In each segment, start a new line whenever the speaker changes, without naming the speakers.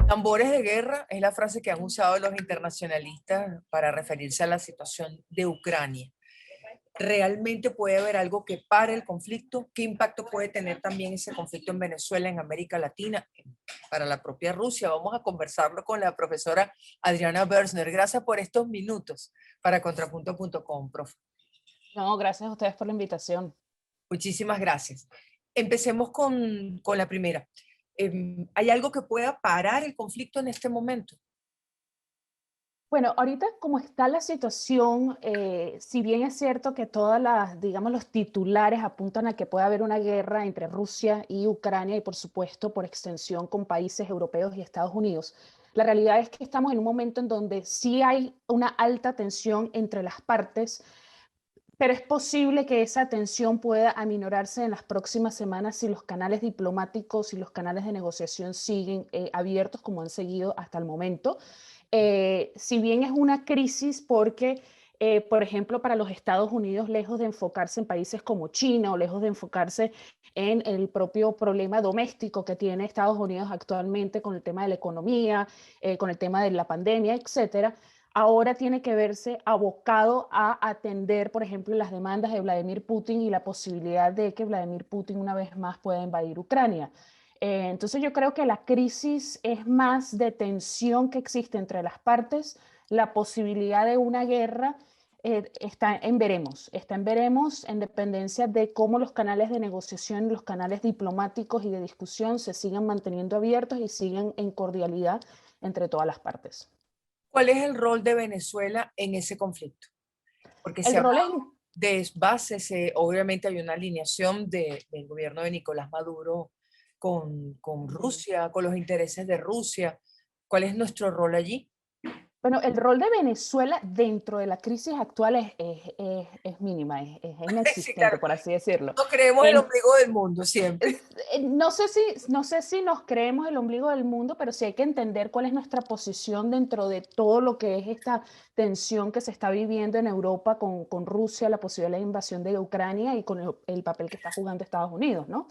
Tambores de guerra es la frase que han usado los internacionalistas para referirse a la situación de Ucrania. ¿Realmente puede haber algo que pare el conflicto? ¿Qué impacto puede tener también ese conflicto en Venezuela, en América Latina, para la propia Rusia? Vamos a conversarlo con la profesora Adriana Bersner. Gracias por estos minutos para contrapunto.com, profe.
No, gracias a ustedes por la invitación.
Muchísimas gracias. Empecemos con la primera. ¿Hay algo que pueda parar el conflicto en este momento?
Bueno, ahorita como está la situación, si bien es cierto que todas las, digamos, los titulares apuntan a que puede haber una guerra entre Rusia y Ucrania y por supuesto por extensión con países europeos y Estados Unidos, la realidad es que estamos en un momento en donde sí hay una alta tensión entre las partes, pero es posible que esa tensión pueda aminorarse en las próximas semanas si los canales diplomáticos y los canales de negociación siguen abiertos como han seguido hasta el momento. Si bien es una crisis porque, por ejemplo, para los Estados Unidos, lejos de enfocarse en países como China o lejos de enfocarse en el propio problema doméstico que tiene Estados Unidos actualmente con el tema de la economía, con el tema de la pandemia, etcétera, ahora tiene que verse abocado a atender, por ejemplo, las demandas de Vladimir Putin y la posibilidad de que Vladimir Putin una vez más pueda invadir Ucrania. Entonces yo creo que la crisis es más de tensión que existe entre las partes, la posibilidad de una guerra está en veremos en dependencia de cómo los canales de negociación, los canales diplomáticos y de discusión se sigan manteniendo abiertos y sigan en cordialidad entre todas las partes.
¿Cuál es el rol de Venezuela en ese conflicto? Porque
El
se ha
rol es
hablado de bases, obviamente hay una alineación del gobierno de Nicolás Maduro con Rusia, con los intereses de Rusia. ¿Cuál es nuestro rol allí?
Bueno, el rol de Venezuela dentro de la crisis actual es mínima, es
Sí, claro,
inexistente, por así decirlo.
nos creemos el
En,
ombligo del mundo siempre.
no sé si nos creemos el ombligo del mundo, pero sí hay que entender cuál es nuestra posición dentro de todo lo que es esta tensión que se está viviendo en Europa con Rusia, la posible invasión de Ucrania y con el papel que está jugando Estados Unidos, ¿no?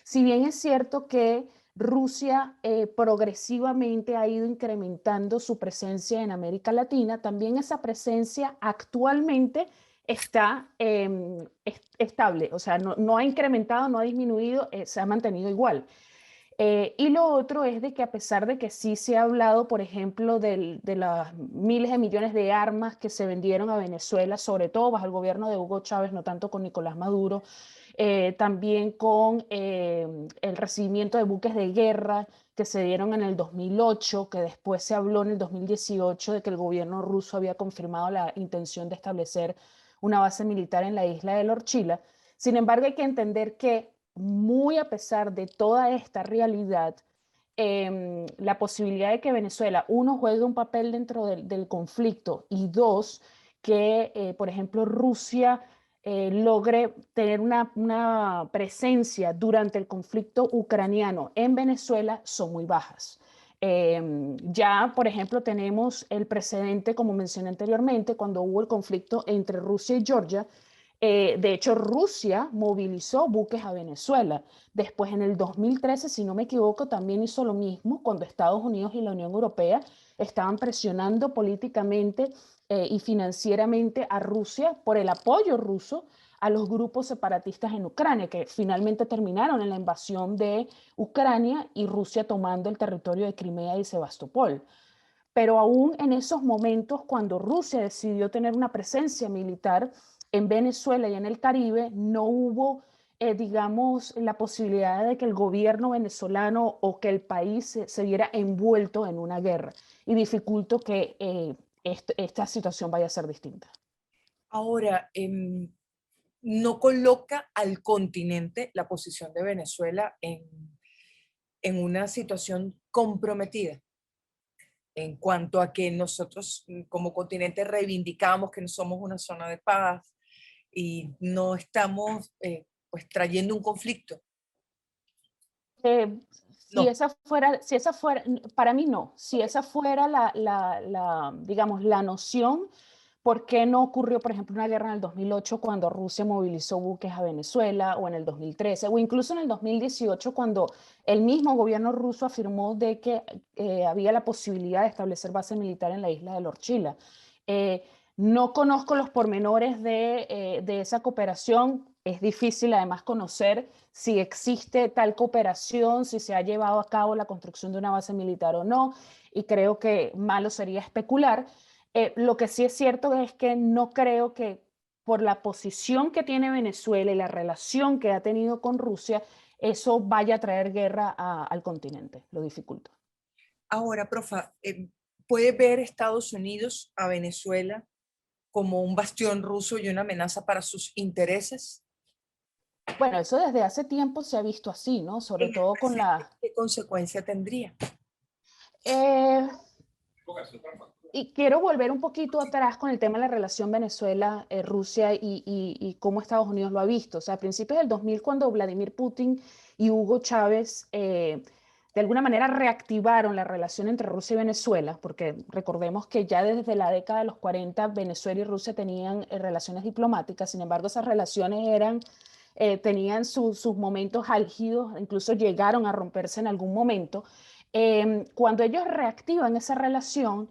Si bien es cierto que Rusia progresivamente ha ido incrementando su presencia en América Latina, también esa presencia actualmente está estable, o sea, no ha incrementado, no ha disminuido, se ha mantenido igual. Y lo otro es de que a pesar de que sí se ha hablado, por ejemplo, de las miles de millones de armas que se vendieron a Venezuela, sobre todo bajo el gobierno de Hugo Chávez, no tanto con Nicolás Maduro, también con el recibimiento de buques de guerra que se dieron en el 2008, que después se habló en el 2018 de que el gobierno ruso había confirmado la intención de establecer una base militar en la isla de Lorchila. Sin embargo, hay que entender que muy a pesar de toda esta realidad, la posibilidad de que Venezuela, uno, juegue un papel dentro del conflicto y dos, que, por ejemplo, Rusia logre tener una presencia durante el conflicto ucraniano en Venezuela son muy bajas. Ya, por ejemplo, tenemos el precedente, como mencioné anteriormente, cuando hubo el conflicto entre Rusia y Georgia. De hecho, Rusia movilizó buques a Venezuela. Después, en el 2013, si no me equivoco, también hizo lo mismo cuando Estados Unidos y la Unión Europea estaban presionando políticamente y financieramente a Rusia por el apoyo ruso a los grupos separatistas en Ucrania, que finalmente terminaron en la invasión de Ucrania y Rusia tomando el territorio de Crimea y Sebastopol. Pero aún en esos momentos, cuando Rusia decidió tener una presencia militar en Venezuela y en el Caribe, no hubo, digamos, la posibilidad de que el gobierno venezolano o que el país se viera envuelto en una guerra y dificultó que esta situación vaya a ser distinta.
Ahora, no coloca al continente la posición de Venezuela en una situación comprometida en cuanto a que nosotros como continente reivindicamos que no somos una zona de paz y no estamos pues trayendo un conflicto.
Eh,
No,
si esa fuera, para mí no, si esa fuera digamos, la noción, ¿por qué no ocurrió, por ejemplo, una guerra en el 2008 cuando Rusia movilizó buques a Venezuela, o en el 2013, o incluso en el 2018 cuando el mismo gobierno ruso afirmó de que había la posibilidad de establecer base militar en la isla de Lorchila? Eh, no conozco los pormenores de esa cooperación. Es difícil además conocer si existe tal cooperación, si se ha llevado a cabo la construcción de una base militar o no, y creo que malo sería especular. Lo que sí es cierto es que no creo que por la posición que tiene Venezuela y la relación que ha tenido con Rusia, eso vaya a traer guerra al continente, lo dificulta.
Ahora, profa, ¿puede ver Estados Unidos a Venezuela como un bastión ruso y una amenaza para sus intereses?
Bueno, eso desde hace tiempo se ha visto así, ¿no? Sobre
En el
todo con
presente,
la...
¿qué consecuencia tendría?
eh, y quiero volver un poquito atrás con el tema de la relación Venezuela-Rusia y cómo Estados Unidos lo ha visto. O sea, a principios del 2000, cuando Vladimir Putin y Hugo Chávez de alguna manera reactivaron la relación entre Rusia y Venezuela, porque recordemos que ya desde la década de los 40 Venezuela y Rusia tenían relaciones diplomáticas. Sin embargo, esas relaciones tenían sus momentos álgidos, incluso llegaron a romperse en algún momento. Cuando ellos reactivan esa relación,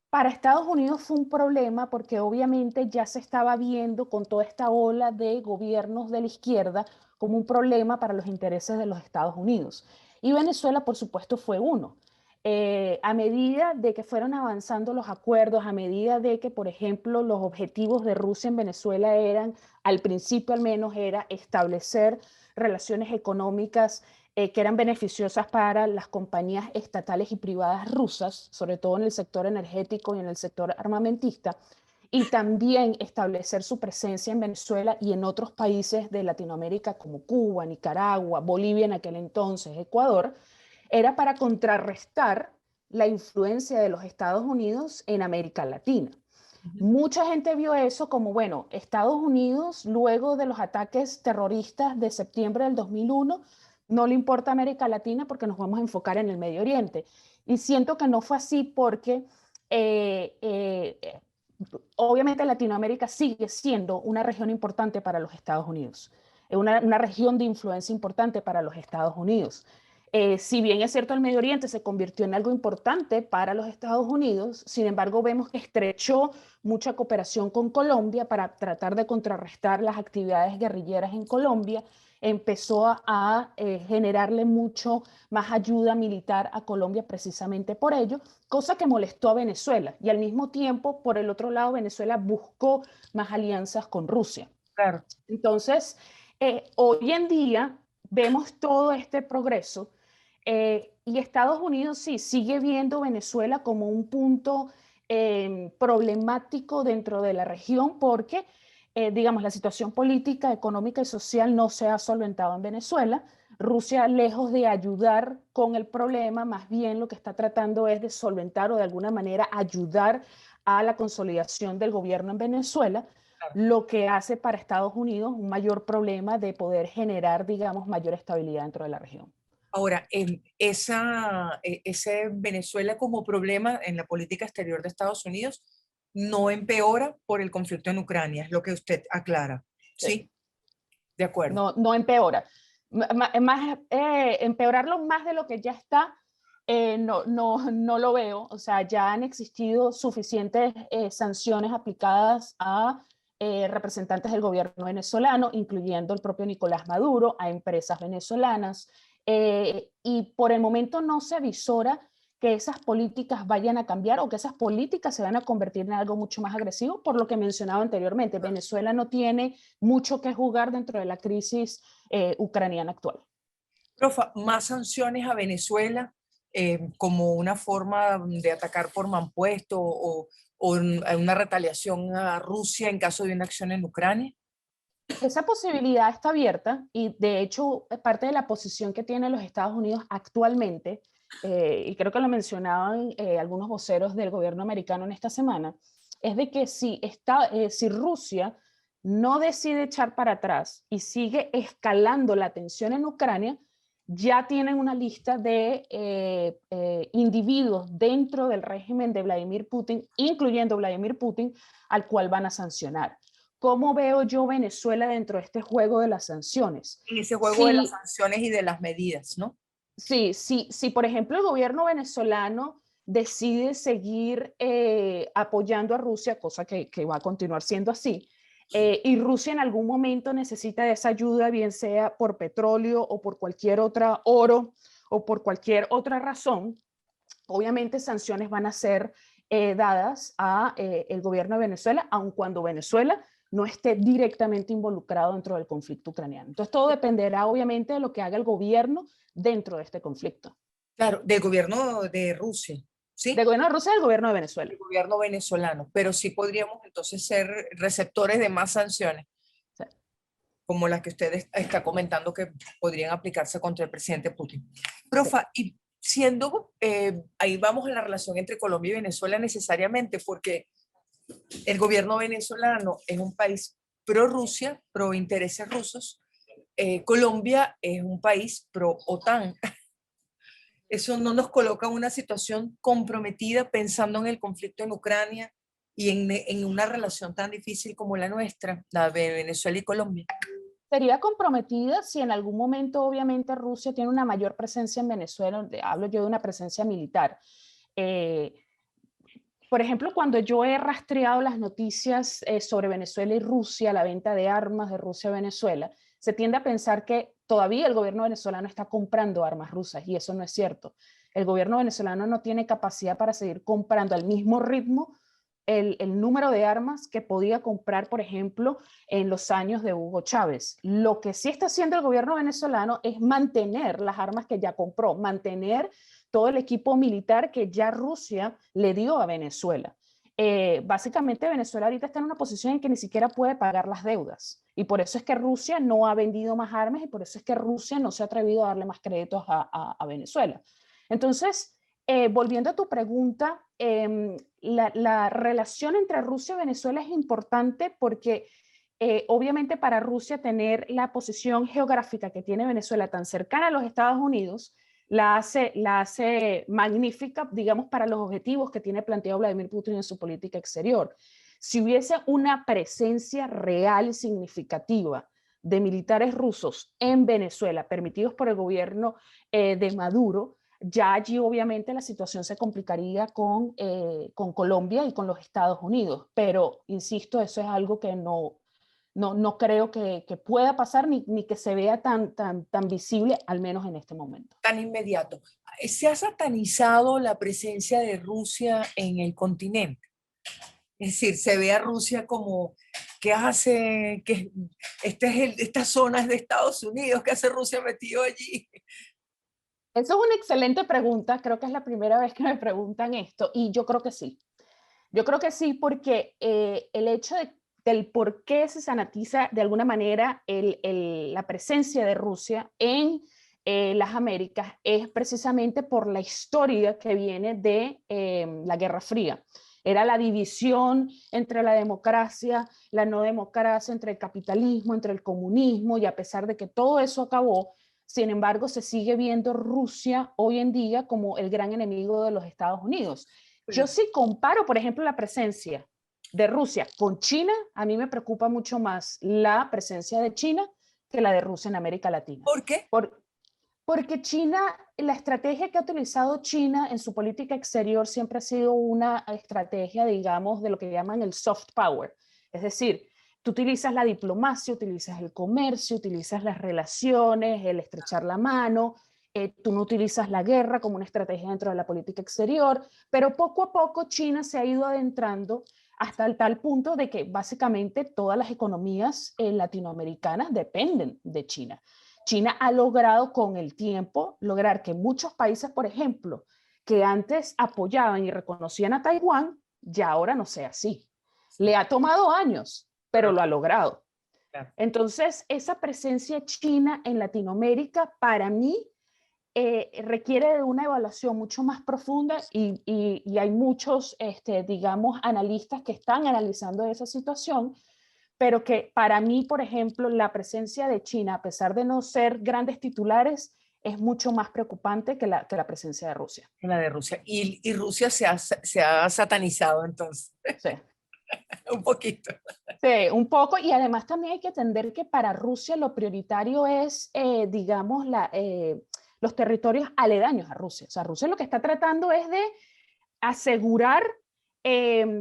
para Estados Unidos fue un problema porque obviamente ya se estaba viendo con toda esta ola de gobiernos de la izquierda como un problema para los intereses de los Estados Unidos. Y Venezuela, por supuesto, fue uno. A medida de que fueron avanzando los acuerdos, a medida de que, por ejemplo, los objetivos de Rusia en Venezuela eran, al principio al menos, era establecer relaciones económicas que eran beneficiosas para las compañías estatales y privadas rusas, sobre todo en el sector energético y en el sector armamentista, y también establecer su presencia en Venezuela y en otros países de Latinoamérica como Cuba, Nicaragua, Bolivia en aquel entonces, Ecuador, era para contrarrestar la influencia de los Estados Unidos en América Latina.
Ujú.
Mucha gente vio eso como, bueno, Estados Unidos, luego de los ataques terroristas de septiembre del 2001, no le importa América Latina porque nos vamos a enfocar en el Medio Oriente. Y siento que no fue así porque eh, eh, obviamente Latinoamérica sigue siendo una región importante para los Estados Unidos, una región de influencia importante para los Estados Unidos. Si bien es cierto, el Medio Oriente se convirtió en algo importante para los Estados Unidos, sin embargo, vemos que estrechó mucha cooperación con Colombia para tratar de contrarrestar las actividades guerrilleras en Colombia, empezó a generarle mucho más ayuda militar a Colombia precisamente por ello, cosa que molestó a Venezuela. Y al mismo tiempo, por el otro lado, Venezuela buscó más alianzas con Rusia.
Claro.
Entonces, hoy en día vemos todo este progreso y Estados Unidos sí sigue viendo Venezuela como un punto problemático dentro de la región porque, digamos, la situación política, económica y social no se ha solventado en Venezuela. Rusia, lejos de ayudar con el problema, más bien lo que está tratando es de solventar o de alguna manera ayudar a la consolidación del gobierno en Venezuela,
Claro.
lo que hace para Estados Unidos un mayor problema de poder generar, digamos, mayor estabilidad dentro de la región.
Ahora, ese Venezuela como problema en la política exterior de Estados Unidos no empeora por el conflicto en Ucrania, es lo que usted aclara.
Sí.
¿Sí? De acuerdo.
No, no empeora. Más, empeorarlo más de lo que ya está, no lo veo. O sea, ya han existido suficientes sanciones aplicadas a representantes del gobierno venezolano, incluyendo el propio Nicolás Maduro, a empresas venezolanas, y por el momento no se avisora que esas políticas vayan a cambiar o que esas políticas se van a convertir en algo mucho más agresivo, por lo que mencionaba anteriormente. Venezuela no tiene mucho que jugar dentro de la crisis ucraniana actual.
Profa, más sanciones a Venezuela como una forma de atacar por manpuesto o una retaliación a Rusia en caso de una acción en Ucrania.
Esa posibilidad está abierta y de hecho parte de la posición que tienen los Estados Unidos actualmente, y creo que lo mencionaban algunos voceros del gobierno americano en esta semana, es de que si Rusia no decide echar para atrás y sigue escalando la tensión en Ucrania, ya tienen una lista de individuos dentro del régimen de Vladimir Putin, incluyendo Vladimir Putin, al cual van a sancionar. ¿Cómo veo yo Venezuela dentro de este juego de las sanciones?
En ese juego de las
Sí,
sanciones y de las medidas, ¿no?
sí, por ejemplo el gobierno venezolano decide seguir apoyando a Rusia, cosa que va a continuar siendo así, y Rusia en algún momento necesita de esa ayuda, bien sea por petróleo o por cualquier otra oro o por cualquier otra razón, obviamente sanciones van a ser dadas a el gobierno de Venezuela, aun cuando Venezuela no esté directamente involucrado dentro del conflicto ucraniano. Entonces todo dependerá obviamente de lo que haga el gobierno dentro de este conflicto.
Claro, del gobierno de Rusia,
Del
¿sí?
gobierno de Rusia y del gobierno de Venezuela.
El gobierno venezolano, pero sí podríamos entonces ser receptores de más sanciones,
O sea,
como las que usted está comentando que podrían aplicarse contra el presidente Putin.
sí.
Profa, y siendo, ahí vamos en la relación entre Colombia y Venezuela necesariamente, porque el gobierno venezolano es un país pro Rusia, pro intereses rusos. Colombia es un país pro OTAN. Eso no nos coloca en una situación comprometida pensando en el conflicto en Ucrania y en una relación tan difícil como la nuestra, la de Venezuela y Colombia.
Sería comprometida si en algún momento obviamente Rusia tiene una mayor presencia en Venezuela, hablo yo de una presencia militar. Eh, por ejemplo, cuando yo he rastreado las noticias sobre Venezuela y Rusia, la venta de armas de Rusia a Venezuela, se tiende a pensar que todavía el gobierno venezolano está comprando armas rusas y eso no es cierto. El gobierno venezolano no tiene capacidad para seguir comprando al mismo ritmo el número de armas que podía comprar, por ejemplo, en los años de Hugo Chávez. Lo que sí está haciendo el gobierno venezolano es mantener las armas que ya compró, mantener todo el equipo militar que ya Rusia le dio a Venezuela. Básicamente Venezuela ahorita está en una posición en que ni siquiera puede pagar las deudas y por eso es que Rusia no ha vendido más armas y por eso es que Rusia no se ha atrevido a darle más créditos a Venezuela. Entonces, volviendo a tu pregunta, la relación entre Rusia y Venezuela es importante porque obviamente para Rusia tener la posición geográfica que tiene Venezuela tan cercana a los Estados Unidos la hace magnífica, digamos, para los objetivos que tiene planteado Vladimir Putin en su política exterior. Si hubiese una presencia real y significativa de militares rusos en Venezuela, permitidos por el gobierno de Maduro, ya allí obviamente la situación se complicaría con Colombia y con los Estados Unidos. Pero, insisto, eso es algo que no creo que pueda pasar ni que se vea tan visible, al menos en este momento.
Tan inmediato. Se ha satanizado la presencia de Rusia en el continente. Es decir, se ve a Rusia como, ¿qué hace? Que esta zona es de Estados Unidos, ¿qué hace Rusia metido allí?
Esa es una excelente pregunta, creo que es la primera vez que me preguntan esto y yo creo que sí. Yo creo que sí porque el hecho del por qué se sanatiza de alguna manera la presencia de Rusia en las Américas es precisamente por la historia que viene de la Guerra Fría. Era la división entre la democracia, la no democracia, entre el capitalismo, entre el comunismo, y a pesar de que todo eso acabó, sin embargo, se sigue viendo Rusia hoy en día como el gran enemigo de los Estados Unidos. Yo sí comparo, por ejemplo, la presencia de Rusia con China, a mí me preocupa mucho más la presencia de China que la de Rusia en América Latina.
¿Por qué?
Porque China, la estrategia que ha utilizado China en su política exterior siempre ha sido una estrategia, digamos, de lo que llaman el soft power. Es decir, tú utilizas la diplomacia, utilizas el comercio, utilizas las relaciones, el estrechar la mano, tú no utilizas la guerra como una estrategia dentro de la política exterior, pero poco a poco China se ha ido adentrando hasta el tal punto de que básicamente todas las economías latinoamericanas dependen de China. China ha logrado con el tiempo lograr que muchos países, por ejemplo, que antes apoyaban y reconocían a Taiwán, ya ahora no sea así. Le ha tomado años, pero lo ha logrado. Entonces, esa presencia china en Latinoamérica, para mí, requiere de una evaluación mucho más profunda y hay muchos, digamos, analistas que están analizando esa situación, pero que para mí, por ejemplo, la presencia de China, a pesar de no ser grandes titulares, es mucho más preocupante que la presencia de Rusia.
La de Rusia. Y Rusia se ha satanizado entonces,
Sí.
un poquito.
Sí, un poco, y además también hay que entender que para Rusia lo prioritario es, digamos, los territorios aledaños a Rusia. O sea, Rusia lo que está tratando es de asegurar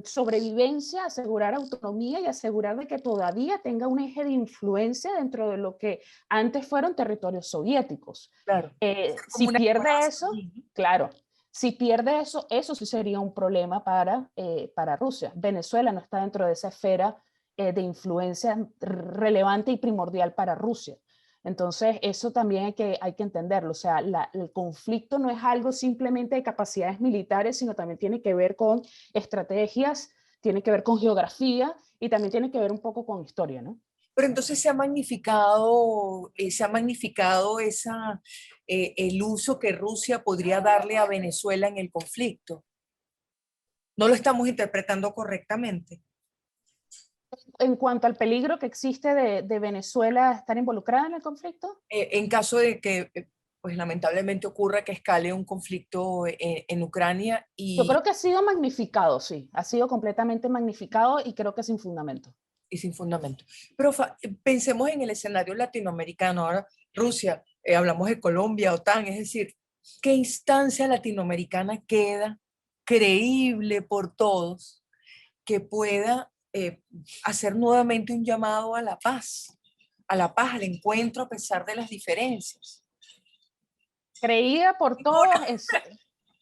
sobrevivencia, asegurar autonomía y asegurar de que todavía tenga un eje de influencia dentro de lo que antes fueron territorios soviéticos.
Claro.
Si
Como una
pierde
coraza,
eso,
¿no?
claro, si pierde eso, eso sí sería un problema para Rusia. Venezuela no está dentro de esa esfera de influencia relevante y primordial para Rusia. Entonces, eso también hay que entenderlo. O sea, el conflicto no es algo simplemente de capacidades militares, sino también tiene que ver con estrategias, tiene que ver con geografía y también tiene que ver un poco con historia, ¿no?
Pero entonces se ha magnificado el uso que Rusia podría darle a Venezuela en el conflicto. No lo estamos interpretando correctamente.
En cuanto al peligro que existe de Venezuela estar involucrada en el conflicto.
En caso de que, pues lamentablemente ocurra que escale un conflicto en Ucrania
Yo creo que ha sido magnificado, sí, ha sido completamente magnificado y creo que sin fundamento.
y sin fundamento. Pero pensemos en el escenario latinoamericano. Ahora, Rusia, hablamos de Colombia, OTAN, es decir, ¿qué instancia latinoamericana queda creíble por todos que pueda hacer nuevamente un llamado a la paz, al encuentro a pesar de las diferencias?
Creída por todos,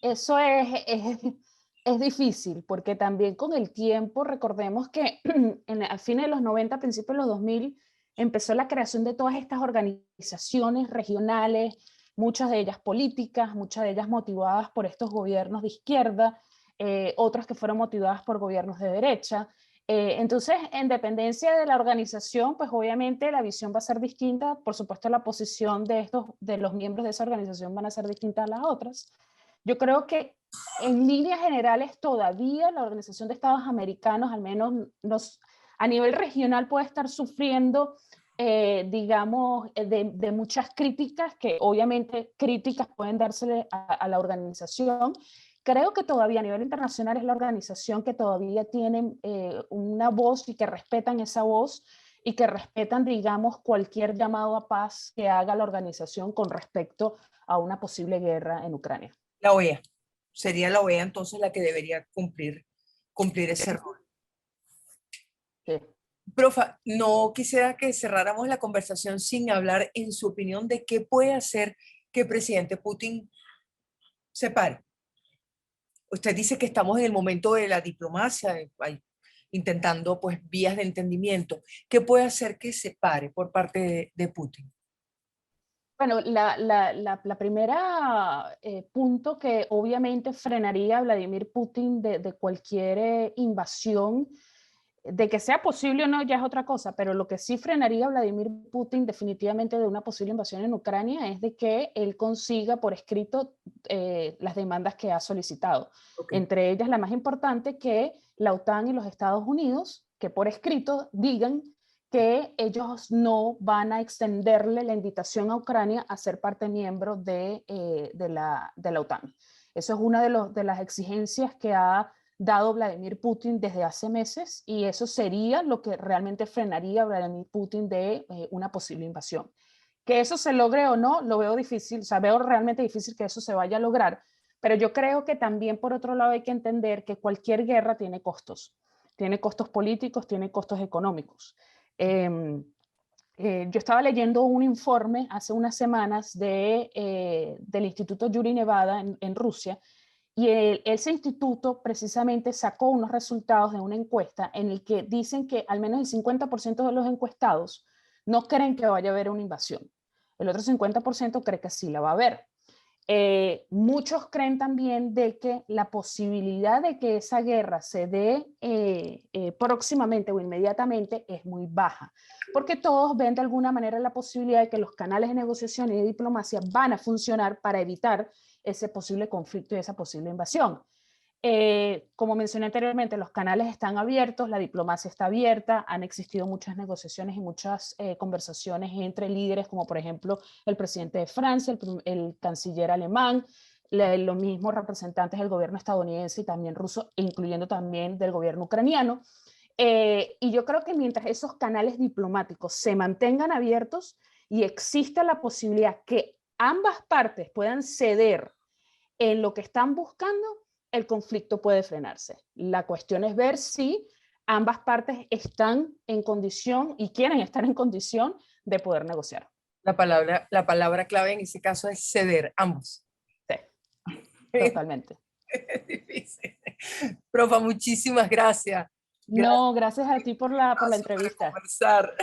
eso es difícil, porque también con el tiempo, recordemos que a fines de los 90, principios de los 2000, empezó la creación de todas estas organizaciones regionales, muchas de ellas políticas, muchas de ellas motivadas por estos gobiernos de izquierda, otras que fueron motivadas por gobiernos de derecha. Entonces, en dependencia de la organización, pues obviamente la visión va a ser distinta. Por supuesto, la posición de los miembros de esa organización van a ser distintas a las otras. Yo creo que en líneas generales todavía la Organización de Estados Americanos, al menos a nivel regional, puede estar sufriendo, digamos, de muchas críticas, que obviamente críticas pueden dársele a la organización. Creo que todavía a nivel internacional es la organización que todavía tiene una voz y que respetan esa voz y que respetan, digamos, cualquier llamado a paz que haga la organización con respecto a una posible guerra en Ucrania.
La OEA. Sería la OEA entonces la que debería cumplir ese rol.
Sí.
Profa, no quisiera que cerráramos la conversación sin hablar, en su opinión, de qué puede hacer que el presidente Putin se pare. Usted dice que estamos en el momento de la diplomacia, intentando pues vías de entendimiento. ¿Qué puede hacer que se pare por parte de Putin?
Bueno, la primera punto que obviamente frenaría a Vladimir Putin de cualquier invasión, de que sea posible o no ya es otra cosa, pero lo que sí frenaría a Vladimir Putin definitivamente de una posible invasión en Ucrania es de que él consiga por escrito las demandas que ha solicitado.
Okay.
Entre ellas la más importante, que la OTAN y los Estados Unidos, que por escrito digan que ellos no van a extenderle la invitación a Ucrania a ser parte miembro de la OTAN. Eso es una de las exigencias que ha dado Vladimir Putin desde hace meses, y eso sería lo que realmente frenaría a Vladimir Putin de una posible invasión. Que eso se logre o no, lo veo difícil, o sea, veo realmente difícil que eso se vaya a lograr, pero yo creo que también por otro lado hay que entender que cualquier guerra tiene costos políticos, tiene costos económicos. Yo estaba leyendo un informe hace unas semanas del Instituto Yuri Nevada en Rusia, y ese instituto precisamente sacó unos resultados de una encuesta en el que dicen que al menos el 50% de los encuestados no creen que vaya a haber una invasión. El otro 50% cree que sí la va a haber. Muchos creen también de que la posibilidad de que esa guerra se dé próximamente o inmediatamente es muy baja, porque todos ven de alguna manera la posibilidad de que los canales de negociación y de diplomacia van a funcionar para evitar ese posible conflicto y esa posible invasión. Como mencioné anteriormente, los canales están abiertos, la diplomacia está abierta, han existido muchas negociaciones y muchas conversaciones entre líderes, como por ejemplo el presidente de Francia, el canciller alemán, los mismos representantes del gobierno estadounidense y también ruso, incluyendo también del gobierno ucraniano. Y yo creo que mientras esos canales diplomáticos se mantengan abiertos y exista la posibilidad que ambas partes puedan ceder en lo que están buscando, el conflicto puede frenarse. La cuestión es ver si ambas partes están en condición y quieren estar en condición de poder negociar.
La palabra clave en ese caso es ceder, ambos.
Sí, totalmente.
Es difícil. Profa, muchísimas gracias.
No, gracias a ti por la
Gracias para
entrevista.
conversar.